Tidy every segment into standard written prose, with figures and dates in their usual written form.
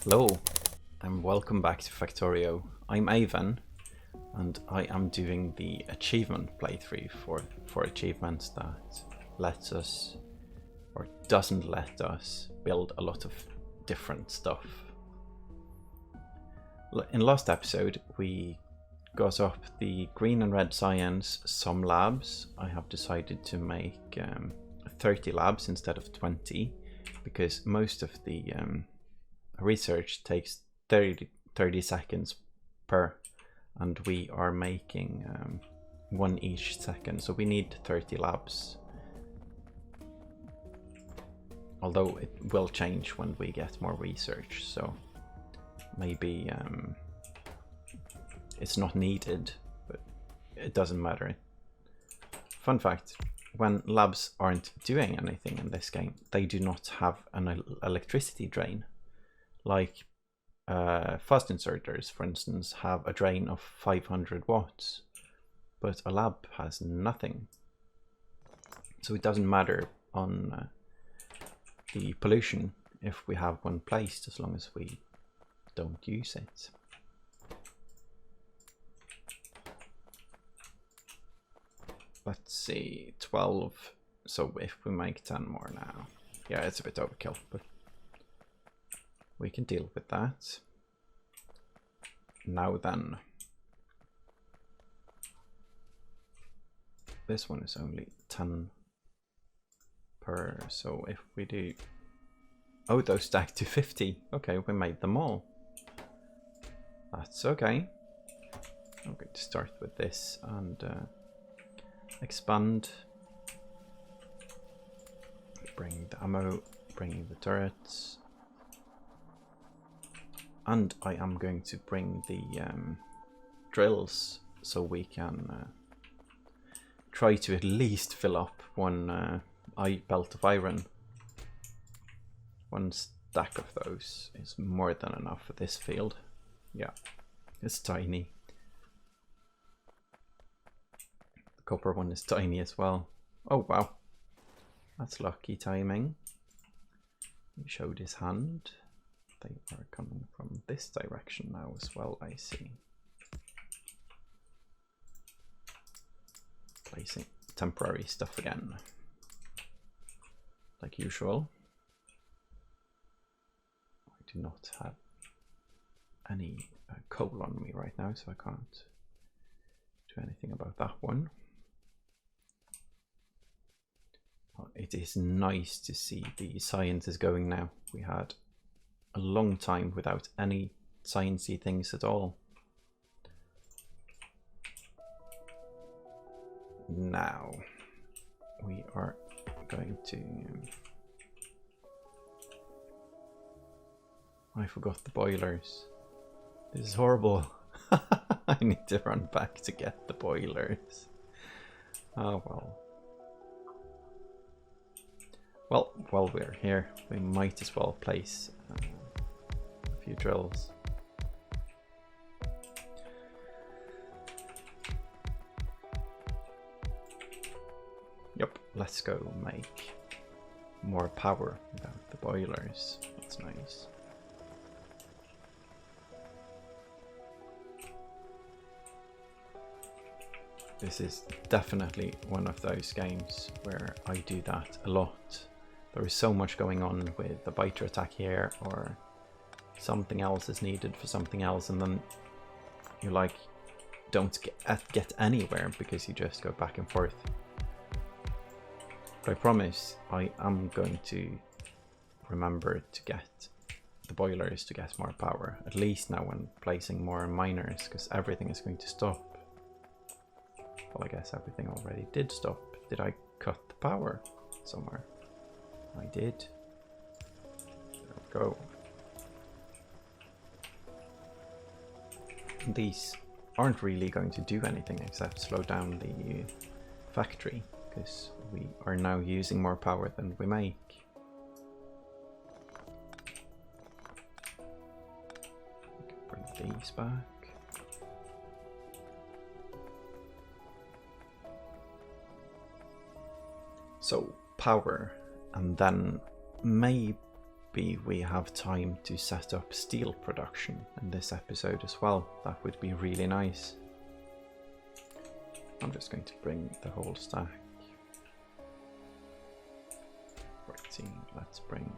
Hello, and welcome back to Factorio. I'm Ivan, and I am doing the achievement playthrough for achievements that lets us, or doesn't let us, build a lot of different stuff. In last episode, we got up the green and red science some labs. I have decided to make 30 labs instead of 20, because most of the research takes 30 seconds per, and we are making one each second, so we need 30 labs. Although it will change when we get more research, so maybe it's not needed, but it doesn't matter. Fun fact, when labs aren't doing anything in this game, they do not have an electricity drain. Like fast inserters, for instance, have a drain of 500 watts, but a lab has nothing. So it doesn't matter on the pollution if we have one placed, as long as we don't use it. Let's see, 12. So if we make 10 more now, yeah, it's a bit overkill, but we can deal with that. Now then, this one is only 10 per, so if we do, oh, those stack to 50. Okay, we made them all. That's okay. I'm going to start with this and expand. Bring the ammo, bring the turrets. And I am going to bring the drills so we can try to at least fill up one belt of iron. One stack of those is more than enough for this field. Yeah, it's tiny. The copper one is tiny as well. Oh wow, that's lucky timing. He showed his hand. They are coming from this direction now as well, I see. Placing temporary stuff again, like usual. I do not have any coal on me right now, so I can't do anything about that one. Well, it is nice to see the science is going now. We had a long time without any sciencey things at all. Now we are going to I forgot the boilers. This is horrible. I need to run back to get the boilers. Oh well. Well, while we're here, we might as well place a few drills. Yep, let's go make more power without the boilers. That's nice. This is definitely one of those games where I do that a lot. There is so much going on with the biter attack here, or something else is needed for something else, and then you like don't get anywhere because you just go back and forth. But I promise I am going to remember to get the boilers to get more power, at least now when placing more miners, because everything is going to stop. Well, I guess everything already did stop. Did I cut the power somewhere? I did. There we go. These aren't really going to do anything except slow down the factory, because we are now using more power than we make. Bring these back. So power, and then maybe maybe we have time to set up steel production in this episode as well. That would be really nice. I'm just going to bring the whole stack. 14, let's bring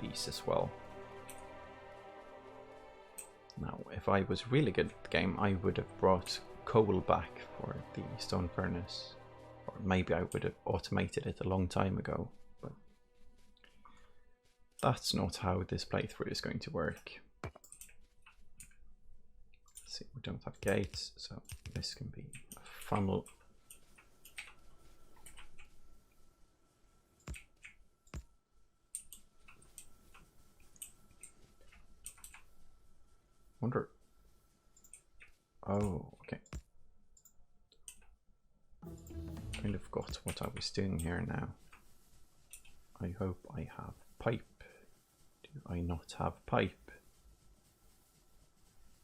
these as well. Now, if I was really good at the game, I would have brought coal back for the stone furnace. Or maybe I would have automated it a long time ago, but that's not how this playthrough is going to work. Let's see, we don't have gates, so this can be a funnel. Wonder. Oh, okay. Kind of got what I was doing here now. I hope I have pipe. Do I not have pipe?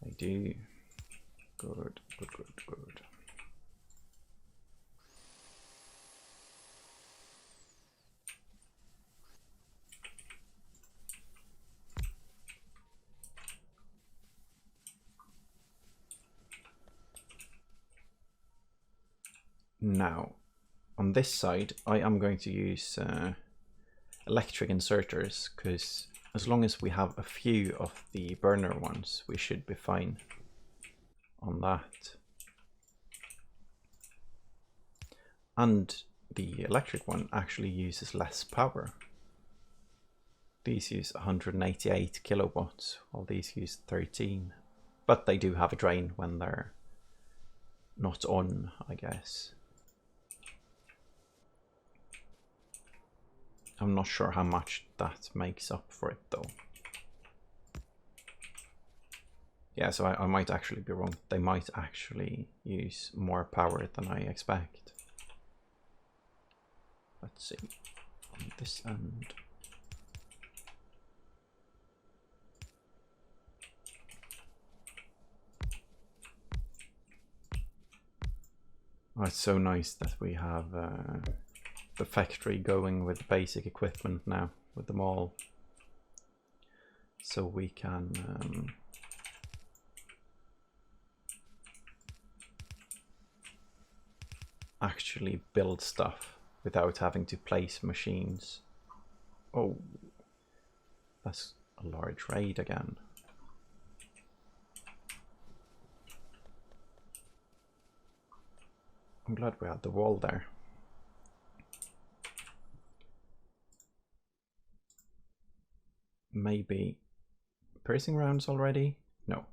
I do. Good, good, good, good. Now, on this side, I am going to use electric inserters, because as long as we have a few of the burner ones, we should be fine on that. And the electric one actually uses less power. These use 188 kilowatts, while these use 13. But they do have a drain when they're not on, I guess. I'm not sure how much that makes up for it though. Yeah, so I might actually be wrong. They might actually use more power than I expect. Let's see. On this end. Oh, it's so nice that we have the factory going with basic equipment now, with them all, so we can actually build stuff without having to place machines. Oh, that's a large raid again. I'm glad we had the wall there. Maybe piercing rounds already? No,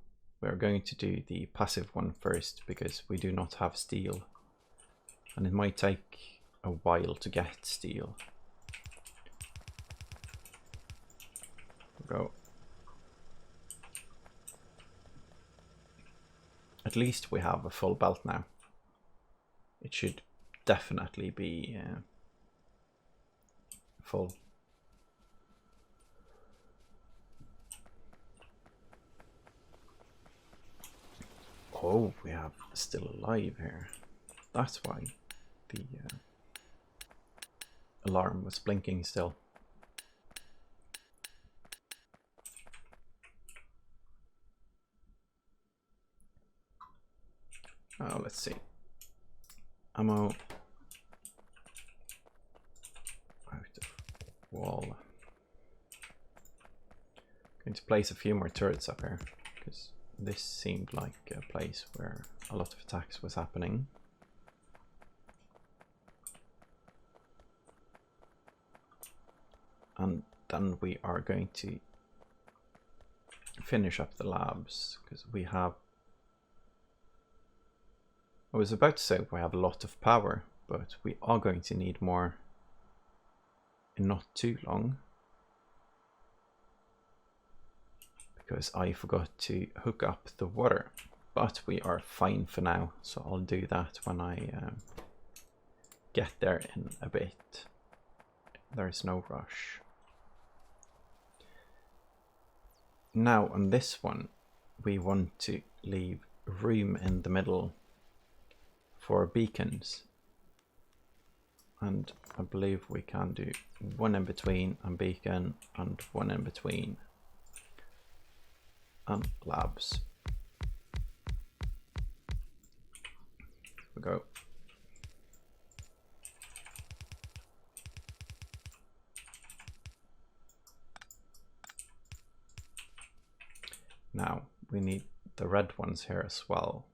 we're going to do the passive one first because we do not have steel, and it might take a while to get steel. Go. At least we have a full belt now. It should definitely be full. Oh, we have still alive here. That's why the alarm was blinking still. Oh, let's see. Ammo. Out of wall. Going to place a few more turrets up here, because this seemed like a place where a lot of attacks was happening. And then we are going to finish up the labs, because we have... I was about to say we have a lot of power, but we are going to need more in not too long. Because I forgot to hook up the water, but we are fine for now, so I'll do that when I get there in a bit. There's no rush. Now on this one, we want to leave room in the middle for beacons. and I believe we can do one in between and beacon and one in between and labs. Here we go. Now we need the red ones here as well.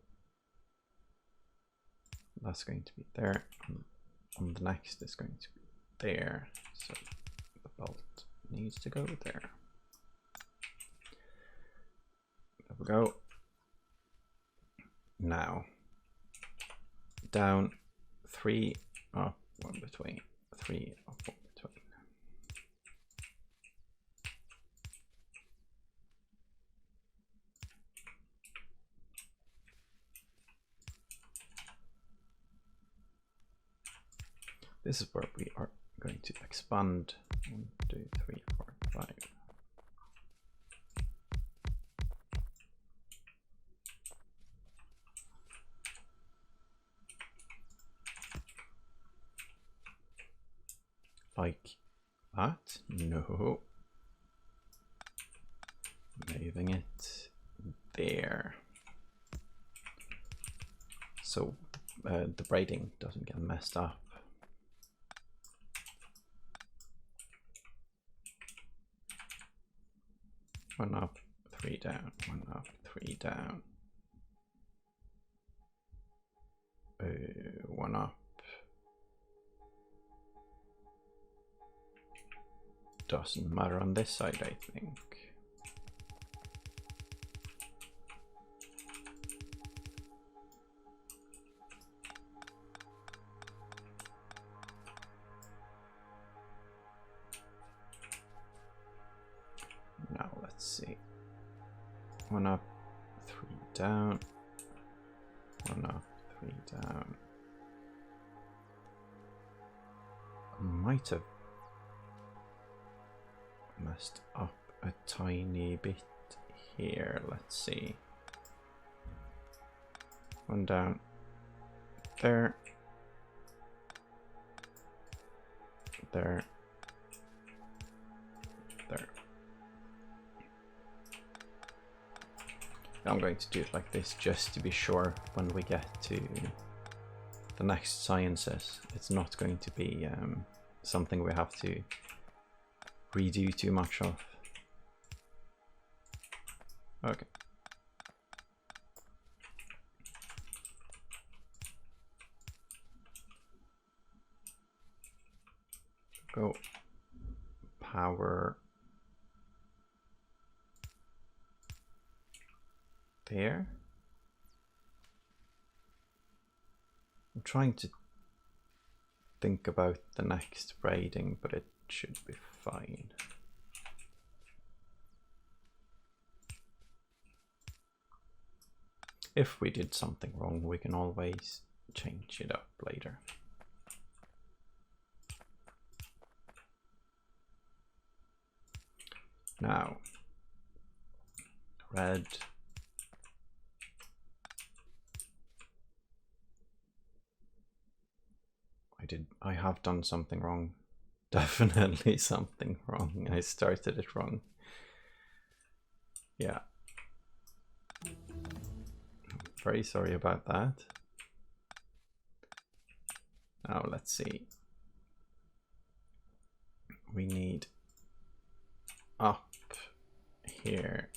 That's going to be there, and on the next is going to be there. So the belt needs to go there. There we go. Now down 3 up, 1 between, 3 up, 1 between. This is where we are going to expand 1, 2, 3, 4, 5. Like that? No. Moving it there. So the braiding doesn't get messed up. One up, 3 down, 1 up, 3 down. 1 up. Doesn't matter on this side, I think. Now let's see. 1 up, 3 down. 1 up, 3 down. I might have messed up a tiny bit here. Let's see. 1 down there. There. There. I'm going to do it like this just to be sure when we get to the next sciences it's not going to be something we have to redo too much of. Okay. Go power there. I'm trying to think about the next braiding, but it should be fine. If we did something wrong, we can always change it up later. Now, red. I have done something wrong. Definitely something wrong. I started it wrong. Yeah. Very sorry about that. Now let's see. We need up here,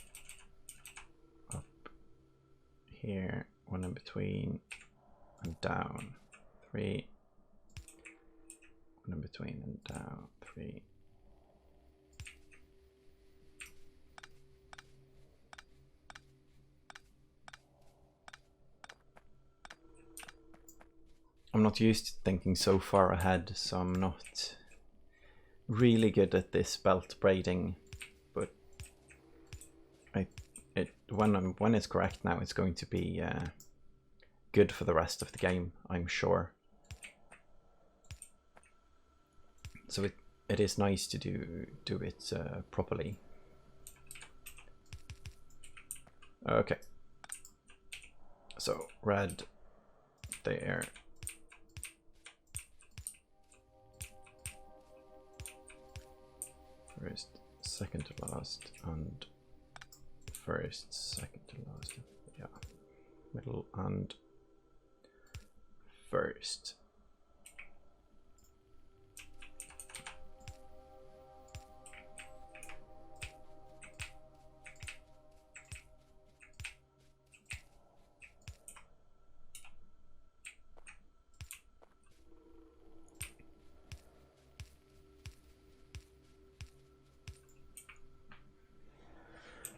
up here, 1 in between, and down 3. 1 in between and down 3. I'm not used to thinking so far ahead, so I'm not really good at this belt braiding, but when it's correct now, it's going to be good for the rest of the game, I'm sure. So it is nice to do it properly. Okay. So red there. First, second to last, and first, second to last. Yeah, middle and first.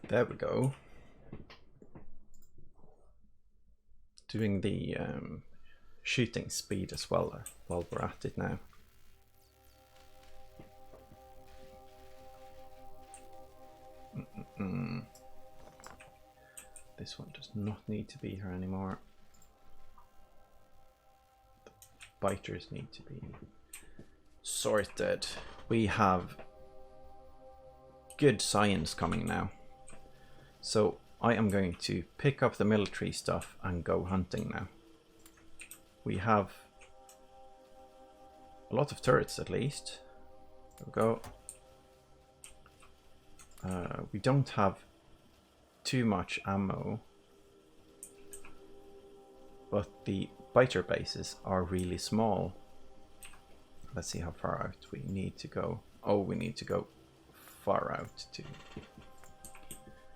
There we go. Doing the shooting speed as well while we're at it now. This one does not need to be here anymore. The biters need to be sorted. We have good science coming now. So I am going to pick up the military stuff and go hunting now. We have a lot of turrets at least. There we go. We don't have too much ammo, but the biter bases are really small. Let's see how far out we need to go. Oh, we need to go far out to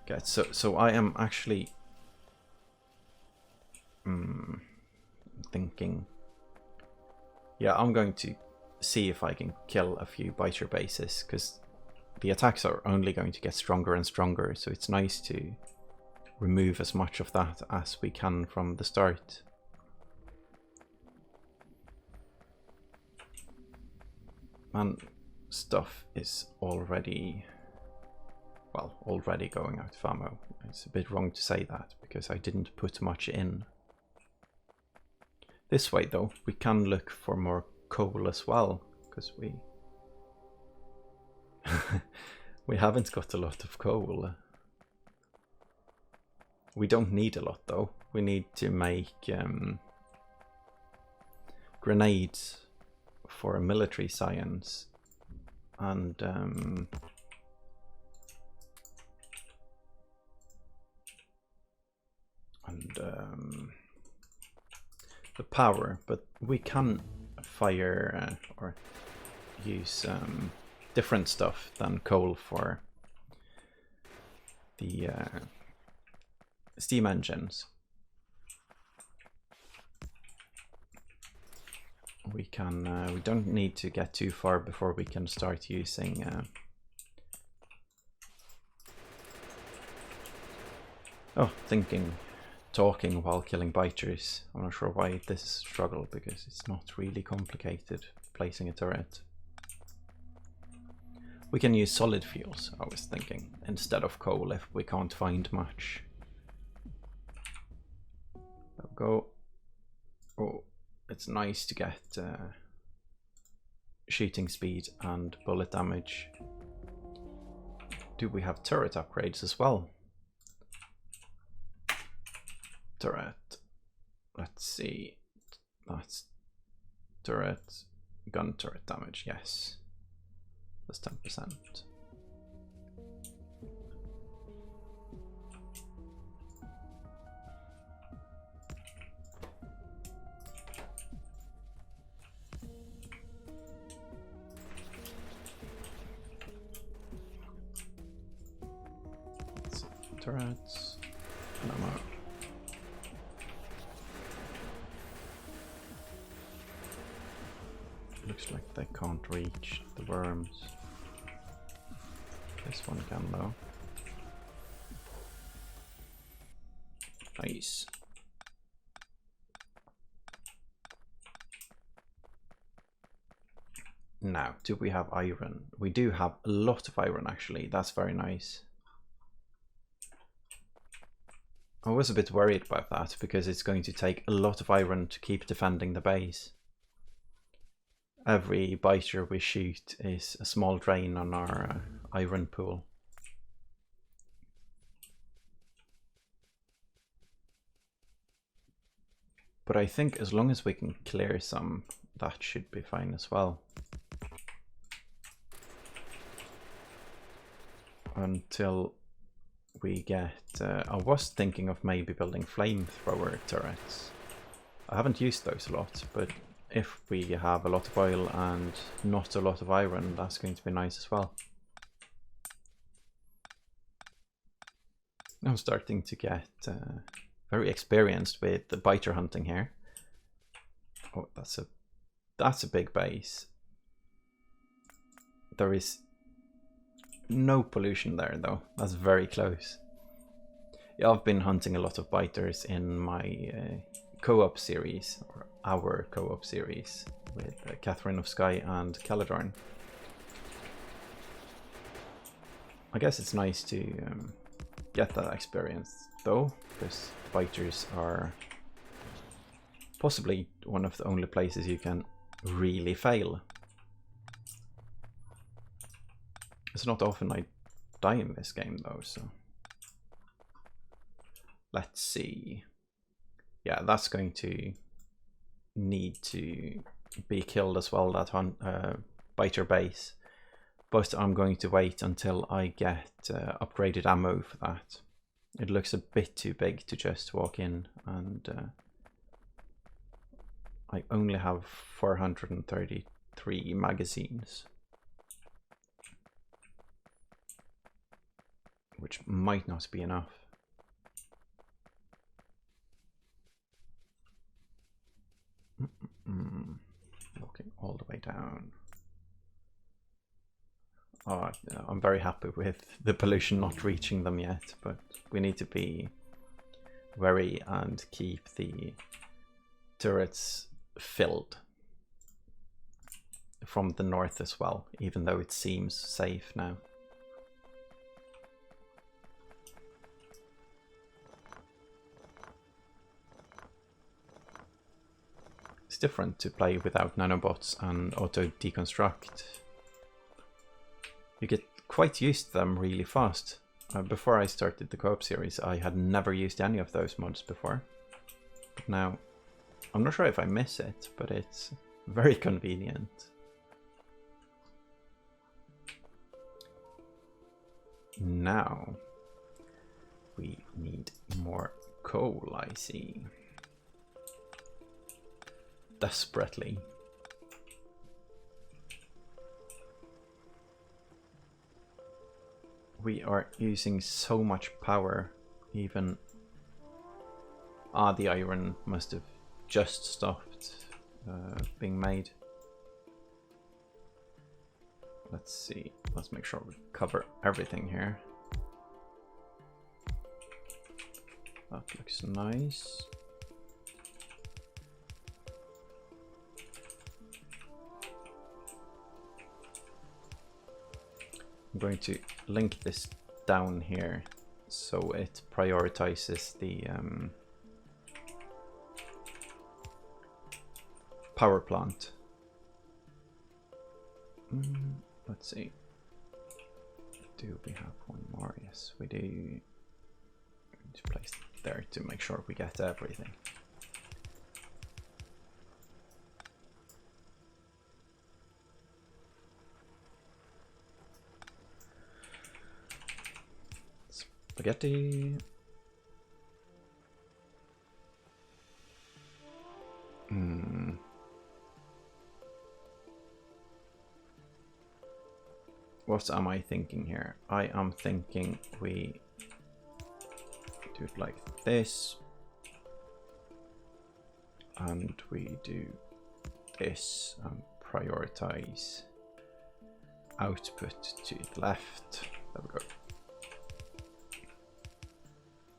get. So I am actually thinking, yeah, I'm going to see if I can kill a few biter bases, because the attacks are only going to get stronger and stronger, so it's nice to remove as much of that as we can from the start. And stuff is already, well, already going out of ammo. It's a bit wrong to say that because I didn't put much in. This way though, we can look for more coal as well, because we haven't got a lot of coal. We don't need a lot though. We need to make grenades for military science, and the power, but we can fire or use different stuff than coal for the steam engines. We can we don't need to get too far before we can start using talking while killing biters. I'm not sure why this is a struggle, because it's not really complicated placing a turret. We can use solid fuels, I was thinking, instead of coal if we can't find much. There we go. Oh, it's nice to get shooting speed and bullet damage. Do we have turret upgrades as well? Turret. Let's see. That's turret. Gun turret damage, yes. That's 10%. Turrets. Ammo. Looks like they can't reach the worms. This one can though. Nice. Now, do we have iron? We do have a lot of iron actually. That's very nice. I was a bit worried about that because it's going to take a lot of iron to keep defending the base. Every biter we shoot is a small drain on our iron pool. But I think as long as we can clear some, that should be fine as well. until we get... I was thinking of maybe building flamethrower turrets. I haven't used those a lot, but if we have a lot of oil and not a lot of iron, that's going to be nice as well. I'm starting to get very experienced with the biter hunting here. Oh, that's a big base. There is no pollution there though. That's very close. Yeah, I've been hunting a lot of biters in my co-op series, or our co-op series, with KatherineOfSky and Caledorn. I guess it's nice to get that experience though, because biters are possibly one of the only places you can really fail. It's not often I die in this game though, so let's see. Yeah, that's going to need to be killed as well, that biter base. But I'm going to wait until I get upgraded ammo for that. It looks a bit too big to just walk in, and I only have 433 magazines, which might not be enough. Looking all the way down. Oh, I'm very happy with the pollution not reaching them yet, but we need to be wary and keep the turrets filled from the north as well, even though it seems safe now. It's different to play without nanobots and auto deconstruct. You get quite used to them really fast. Before I started the co-op series, I had never used any of those mods before. But now, I'm not sure if I miss it, but it's very convenient. Now, we need more coal, I see. Desperately. We are using so much power, even... the iron must have just stopped being made. Let's see, let's make sure we cover everything here. That looks nice. I'm going to link this down here so it prioritizes the power plant. Let's see. Do we have one more? Yes, we do. Just place it there to make sure we get everything. Spaghetti. What am I thinking here? I am thinking we do it like this, and we do this and prioritize output to the left. There we go.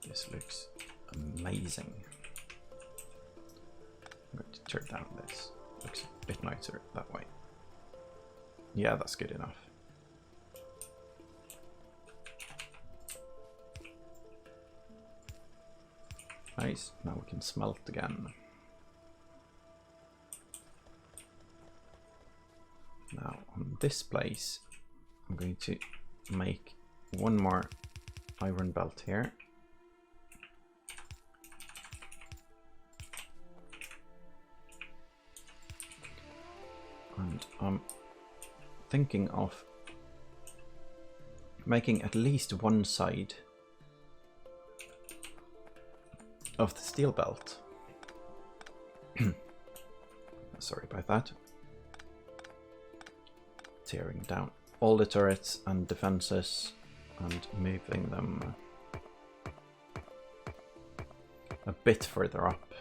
This looks amazing. I'm going to turn down this. Looks a bit nicer that way. Yeah, that's good enough. Nice, now we can smelt again. Now on this place, I'm going to make one more iron belt here. And I'm thinking of making at least one side of the steel belt. Sorry about that. Tearing down all the turrets and defenses and moving them a bit further up.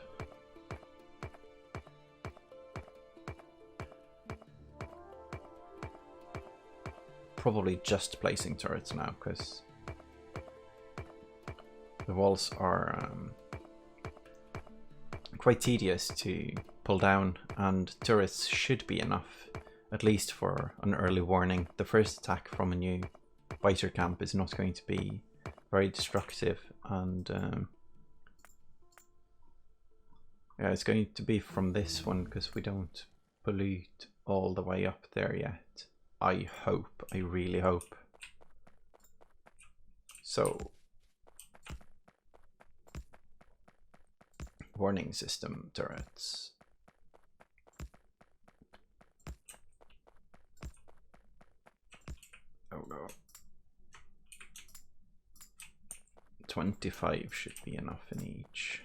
Probably just placing turrets now, because the walls are quite tedious to pull down, and turrets should be enough, at least for an early warning. The first attack from a new fighter camp is not going to be very destructive, and yeah, it's going to be from this one, because we don't pollute all the way up there yet. I hope, I really hope. So, warning system turrets. Oh no. 25 should be enough in each.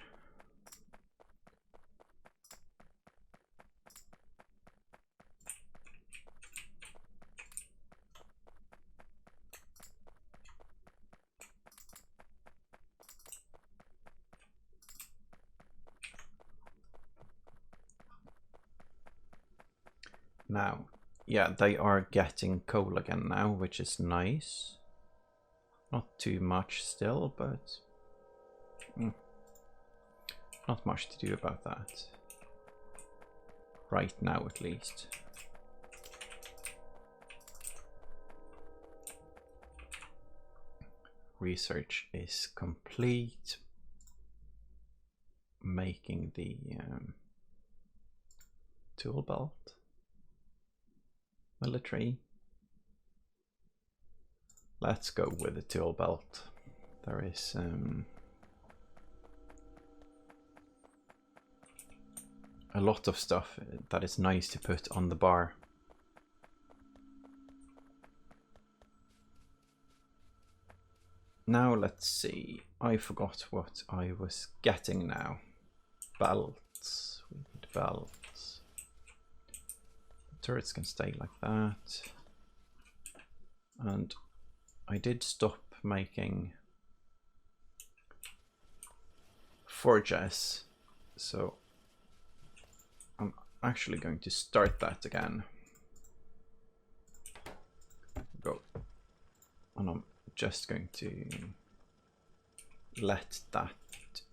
Now, yeah, they are getting coal again now, which is nice. Not too much still, but not much to do about that. Right now, at least. Research is complete. Making the tool belt. Military. Let's go with the tool belt. There is a lot of stuff that is nice to put on the bar. Now let's see. I forgot what I was getting now. Belts. We need belts. Turrets can stay like that. And I did stop making forges, so I'm actually going to start that again. Go. And I'm just going to let that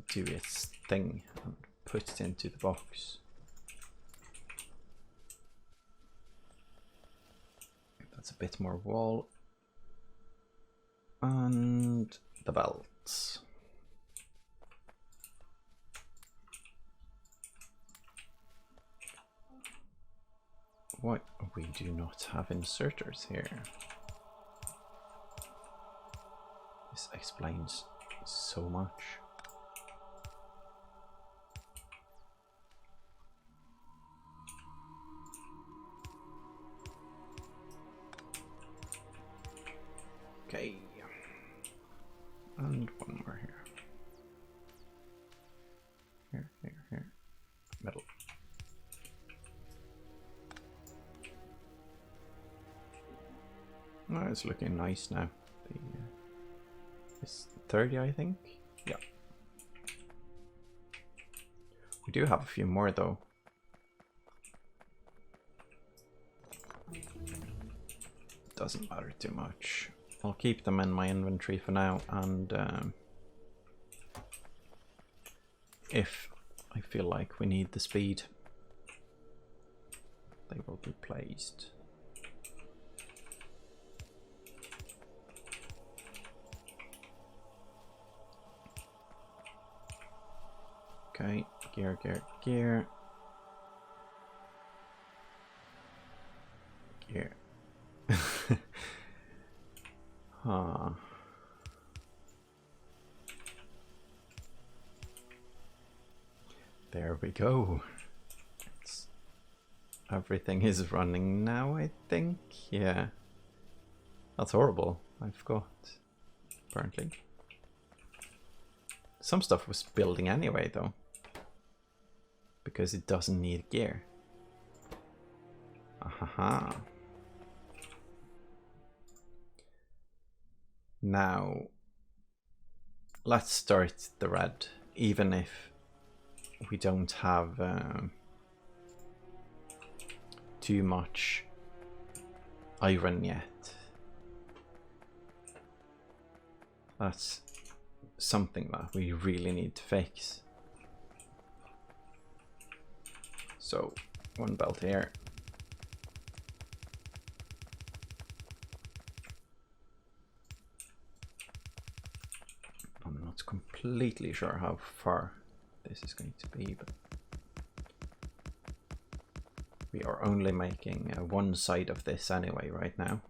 do its thing and put it into the box. That's a bit more wall. And the belts. Why we do not have inserters here? This explains so much. Okay. And one more here. Here. Metal. Oh, it's looking nice now. It's 30, I think. Yeah. We do have a few more though. Doesn't matter too much. I'll keep them in my inventory for now, and if I feel like we need the speed, they will be placed. Okay, gear. Huh. There we go. Everything is running now, I think. Yeah. That's horrible. I've got, apparently. Some stuff was building anyway, though, because it doesn't need gear. Ahaha. Now, let's start the red, even if we don't have too much iron yet. That's something that we really need to fix. So, one belt here. I'm not completely sure how far this is going to be, but we are only making one side of this anyway right now,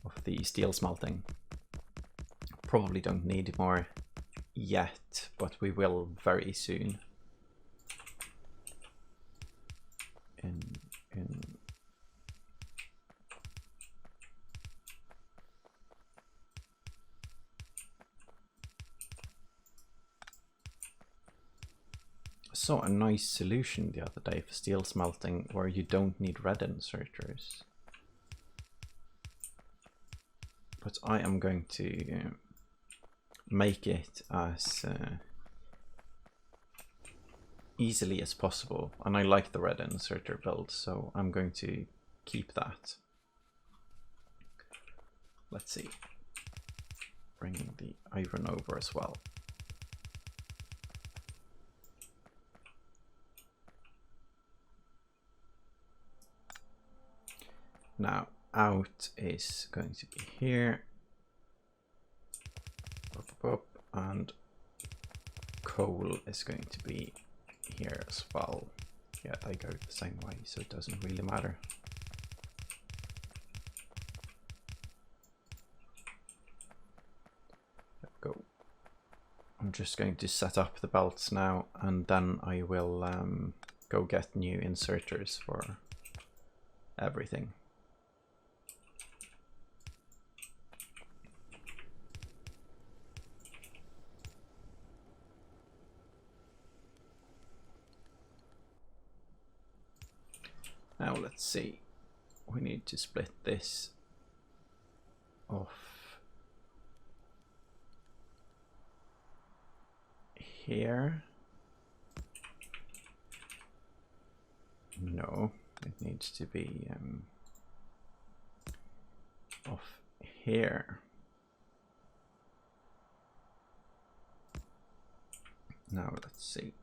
of the steel smelting. Probably don't need more yet, but we will very soon. Saw a nice solution the other day for steel smelting where you don't need red inserters. But I am going to make it as easily as possible, and I like the red inserter build, so I'm going to keep that. Let's see, bringing the iron over as well. Now out is going to be here, and coal is going to be here as well. Yeah, they go the same way, so it doesn't really matter. There we go. I'm just going to set up the belts now, and then I will go get new inserters for everything. Now let's see, we need to split this off here. No, it needs to be off here. Now let's see.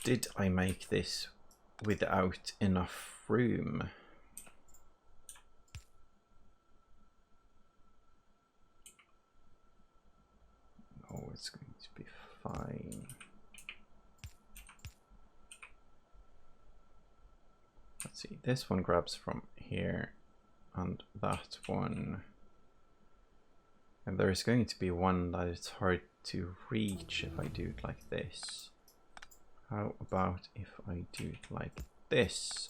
Did I make this without enough room? Oh, it's going to be fine. Let's see, this one grabs from here, and that one. And there's going to be one that it's hard to reach if I do it like this. How about if I do it like this?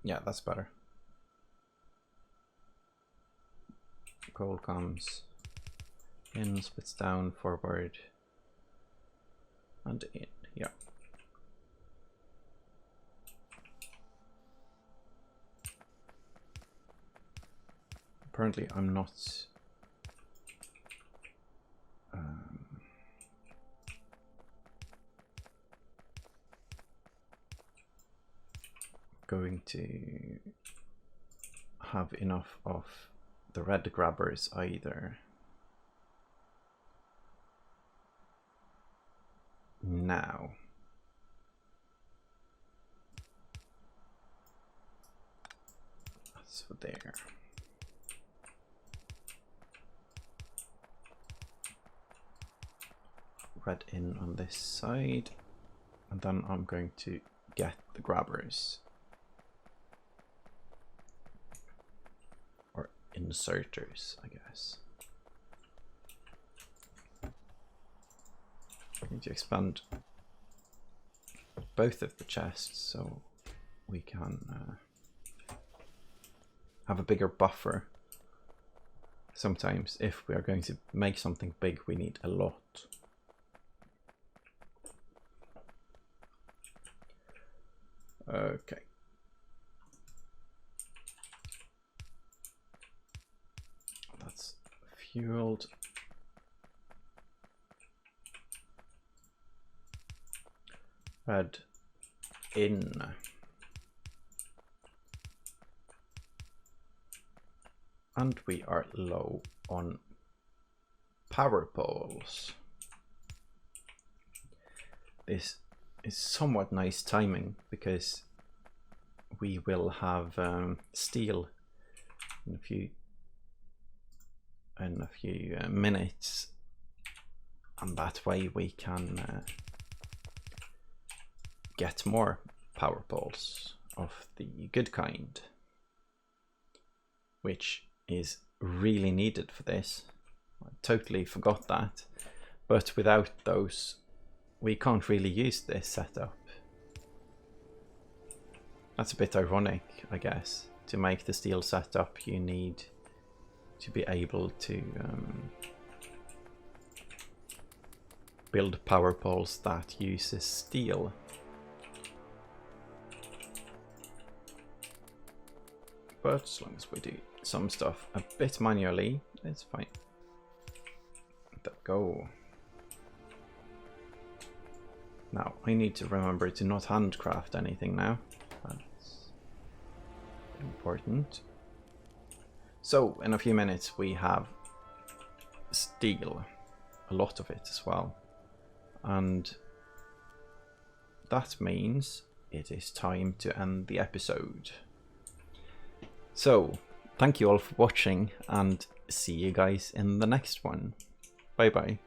Yeah, that's better. Coal comes in, splits down, forward, and in. Yeah. Apparently I'm not going to have enough of the red grabbers either. Now. That's for there. Red in on this side, and then I'm going to get the grabbers, or inserters, I guess. We need to expand both of the chests so we can have a bigger buffer. Sometimes if we are going to make something big, we need a lot. Okay. That's fueled. Red in. And we are low on power poles. This is somewhat nice timing because we will have steel in a few minutes, and that way we can get more power poles of the good kind, which is really needed for this. I totally forgot that, but without those we can't really use this setup. That's a bit ironic, I guess. To make the steel setup you need to be able to build power poles that uses steel. But as long as we do some stuff a bit manually, it's fine. Let that go. Now, I need to remember to not handcraft anything now. That's important. So, in a few minutes we have steel. A lot of it as well. And that means it is time to end the episode. So, thank you all for watching and see you guys in the next one. Bye bye.